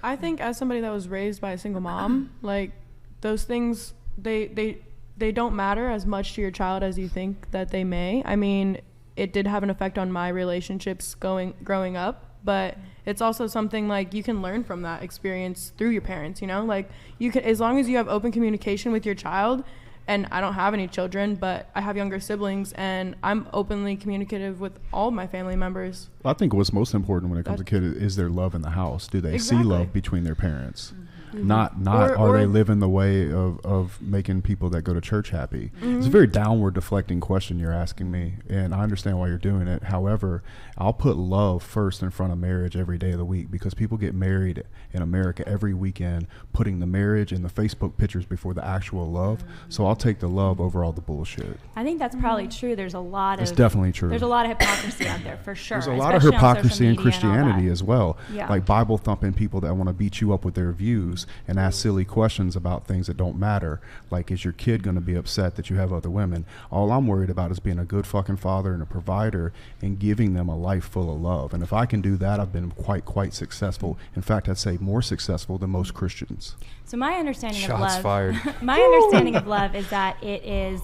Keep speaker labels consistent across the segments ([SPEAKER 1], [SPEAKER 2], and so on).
[SPEAKER 1] I think as somebody that was raised by a single mom, like those things, they don't matter as much to your child as you think that they may. I mean, it did have an effect on my relationships growing up, but it's also something like you can learn from that experience through your parents, you know? Like you can, as long as you have open communication with your child. And I don't have any children, but I have younger siblings, and I'm openly communicative with all my family members.
[SPEAKER 2] I think what's most important when it comes to kids is their love in the house. Do they see love between their parents? Mm-hmm. Not are they living the way of making people that go to church happy? Mm-hmm. It's a very downward deflecting question you're asking me, and I understand why you're doing it. However, I'll put love first in front of marriage every day of the week, because people get married in America every weekend, putting the marriage and the Facebook pictures before the actual love. Mm-hmm. So I'll take the love over all the bullshit.
[SPEAKER 3] I think that's probably true. There's a lot of...
[SPEAKER 2] It's definitely true.
[SPEAKER 3] There's a lot of hypocrisy out there, for sure.
[SPEAKER 2] There's a lot of hypocrisy in Christianity as well. Yeah. Like Bible thumping people that want to beat you up with their views and ask silly questions about things that don't matter. Like, is your kid going to be upset that you have other women? All I'm worried about is being a good fucking father and a provider and giving them a life full of love. And if I can do that, I've been quite successful. In fact, I'd say more successful than most Christians.
[SPEAKER 3] So my understanding
[SPEAKER 4] Shots
[SPEAKER 3] of love...
[SPEAKER 4] fired.
[SPEAKER 3] My understanding of love is that it is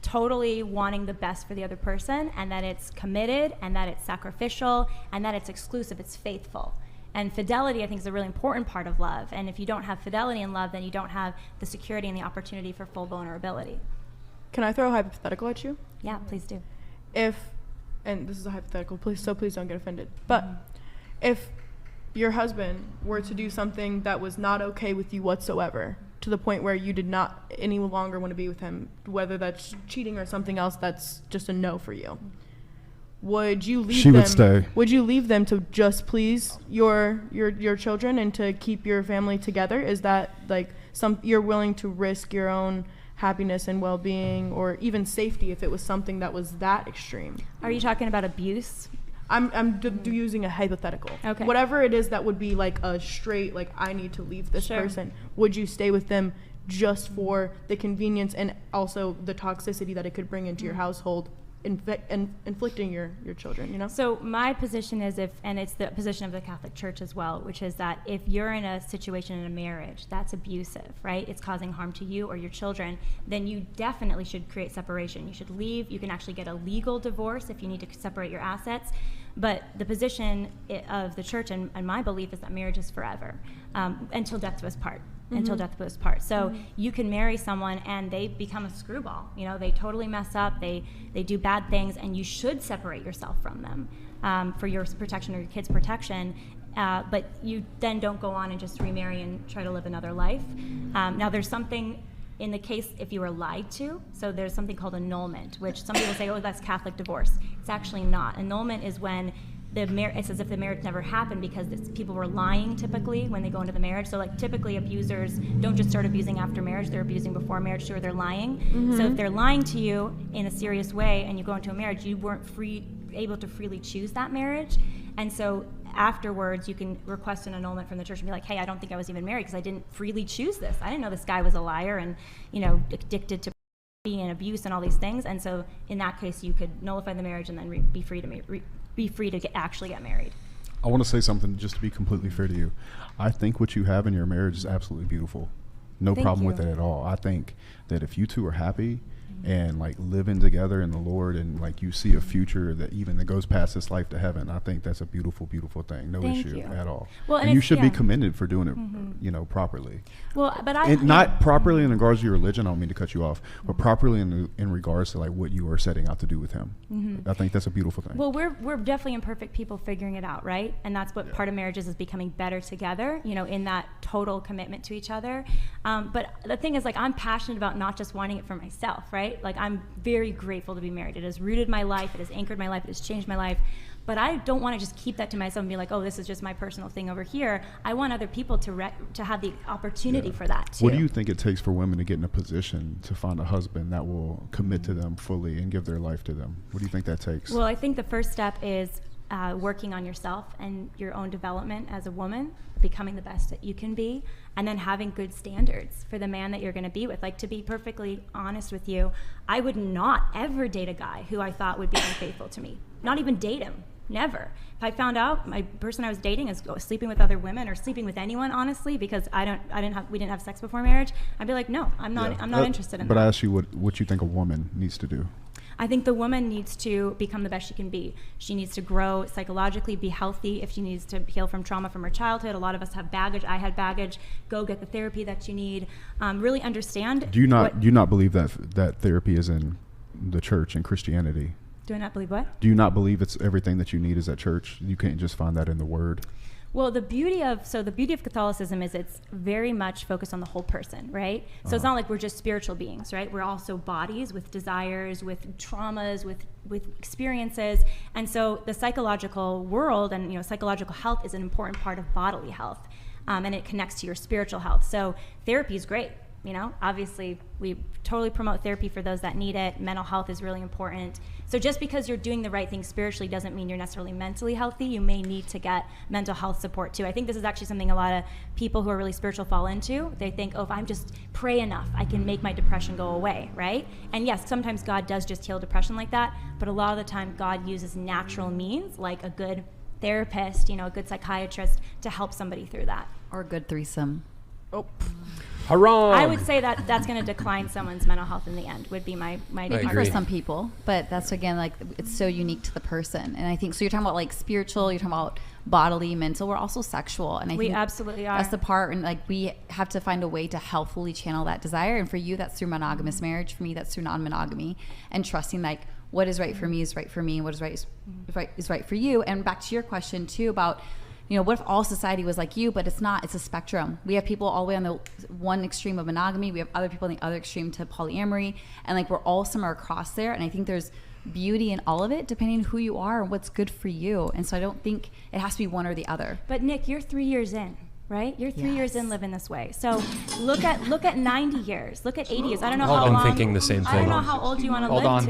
[SPEAKER 3] totally wanting the best for the other person, and that it's committed, and that it's sacrificial, and that it's exclusive, it's faithful. And fidelity, I think, is a really important part of love. And if you don't have fidelity in love, then you don't have the security and the opportunity for full vulnerability.
[SPEAKER 1] Can I throw a hypothetical at you?
[SPEAKER 3] Yeah, please do.
[SPEAKER 1] And this is a hypothetical, please don't get offended. But if your husband were to do something that was not okay with you whatsoever, to the point where you did not any longer want to be with him, whether that's cheating or something else that's just a no for you, would you leave them?
[SPEAKER 2] Would stay.
[SPEAKER 1] Would you leave them to just please your children and to keep your family together? Is that like you're willing to risk your own happiness and well-being or even safety if it was something that was that extreme?
[SPEAKER 3] Are you talking about abuse?
[SPEAKER 1] I'm using a hypothetical. Okay. Whatever it is that would be like a straight, like, I need to leave this person. Would you stay with them just for the convenience and also the toxicity that it could bring into your household, inflicting your children, you know?
[SPEAKER 3] So my position is and it's the position of the Catholic Church as well, which is that if you're in a situation in a marriage that's abusive, right? It's causing harm to you or your children, then you definitely should create separation. You should leave. You can actually get a legal divorce if you need to separate your assets. But the position of the church and my belief is that marriage is forever, until death do us part. Until death do us part. So you can marry someone and they become a screwball. You know, they totally mess up. They do bad things, and you should separate yourself from them for your protection or your kids' protection. But you then don't go on and just remarry and try to live another life. Now, there's something in the case if you were lied to. So there's something called annulment, which some people say, oh, that's Catholic divorce. It's actually not. Annulment is when it's as if the marriage never happened because people were lying typically when they go into the marriage. So like typically abusers don't just start abusing after marriage, they're abusing before marriage too, or they're lying. So if they're lying to you in a serious way and you go into a marriage, you weren't able to freely choose that marriage. And so afterwards you can request an annulment from the church and be like, hey, I don't think I was even married because I didn't freely choose this. I didn't know this guy was a liar and, you know, addicted to and abuse and all these things. And so in that case you could nullify the marriage and then be free to actually get married.
[SPEAKER 2] I want to say something just to be completely fair to you. I think what you have in your marriage is absolutely beautiful. No problem with it at all. I think that if you two are happy and like living together in the Lord and like you see a future that goes past this life to heaven, I think that's a beautiful, beautiful thing. No issue at all. Well, and you should be commended for doing it, you know, properly.
[SPEAKER 3] Well, but
[SPEAKER 2] not properly in regards to your religion. I don't mean to cut you off, but properly in regards to like what you are setting out to do with him. I think that's a beautiful thing.
[SPEAKER 3] Well, we're definitely imperfect people figuring it out, right? And that's what part of marriage is becoming better together, you know, in that total commitment to each other. But the thing is, like, I'm passionate about not just wanting it for myself, right? Like, I'm very grateful to be married. It has rooted my life. It has anchored my life. It has changed my life. But I don't want to just keep that to myself and be like, oh, this is just my personal thing over here. I want other people to have the opportunity for that, too.
[SPEAKER 2] What do you think it takes for women to get in a position to find a husband that will commit to them fully and give their life to them? What do you think that takes?
[SPEAKER 3] Well, I think the first step is working on yourself and your own development as a woman, becoming the best that you can be, and then having good standards for the man that you're going to be with. Like, to be perfectly honest with you, I would not ever date a guy who I thought would be unfaithful to me. Not even date him. Never. If I found out my person I was dating is sleeping with other women or sleeping with anyone, honestly, because we didn't have sex before marriage, I'd be like, no, I'm not interested in that.
[SPEAKER 2] But I asked you what you think a woman needs to do.
[SPEAKER 3] I think the woman needs to become the best she can be. She needs to grow psychologically, be healthy. If she needs to heal from trauma from her childhood, a lot of us have baggage. I had baggage. Go get the therapy that you need. Really understand.
[SPEAKER 2] Do you not believe that therapy is in the church and Christianity?
[SPEAKER 3] Do I not believe what?
[SPEAKER 2] Do you not believe it's everything that you need is at church? You can't just find that in the Word.
[SPEAKER 3] Well, the beauty of Catholicism is it's very much focused on the whole person, right? So it's not like we're just spiritual beings, right? We're also bodies with desires, with traumas, with experiences. And so the psychological world and psychological health is an important part of bodily health, and it connects to your spiritual health. So therapy is great. Obviously we totally promote therapy for those that need it. Mental health is really important. So just because you're doing the right thing spiritually doesn't mean you're necessarily mentally healthy. You may need to get mental health support too. I think this is actually something a lot of people who are really spiritual fall into. They think, if I'm just pray enough, I can make my depression go away, right? And yes, sometimes God does just heal depression like that, but a lot of the time God uses natural means like a good therapist, a good psychiatrist to help somebody through that.
[SPEAKER 4] Or a good threesome.
[SPEAKER 1] Oh.
[SPEAKER 5] Haram.
[SPEAKER 3] I would say that's going to decline someone's mental health in the end, would be my
[SPEAKER 4] maybe for some people, but that's again like it's so unique to the person. And I think so. You're talking about like spiritual, you're talking about bodily, mental. We're also sexual, and I think
[SPEAKER 3] we absolutely are.
[SPEAKER 4] That's the part, and like we have to find a way to healthfully channel that desire. And for you, that's through monogamous marriage. For me, that's through non-monogamy, and trusting like what is right for me is right for me, and what is right is right for you. And back to your question too about, what if all society was like you? But it's not. It's a spectrum. We have people all the way on the one extreme of monogamy. We have other people on the other extreme to polyamory. And like we're all somewhere across there. And I think there's beauty in all of it, depending on who you are and what's good for you. And so I don't think it has to be one or the other.
[SPEAKER 3] But Nick, you're 3 years in, right? You're 3 years in living this way. So look at 90 years. Look at 80 years. I don't know how long.
[SPEAKER 5] I'm thinking the same thing.
[SPEAKER 3] I don't know how old you want to live to.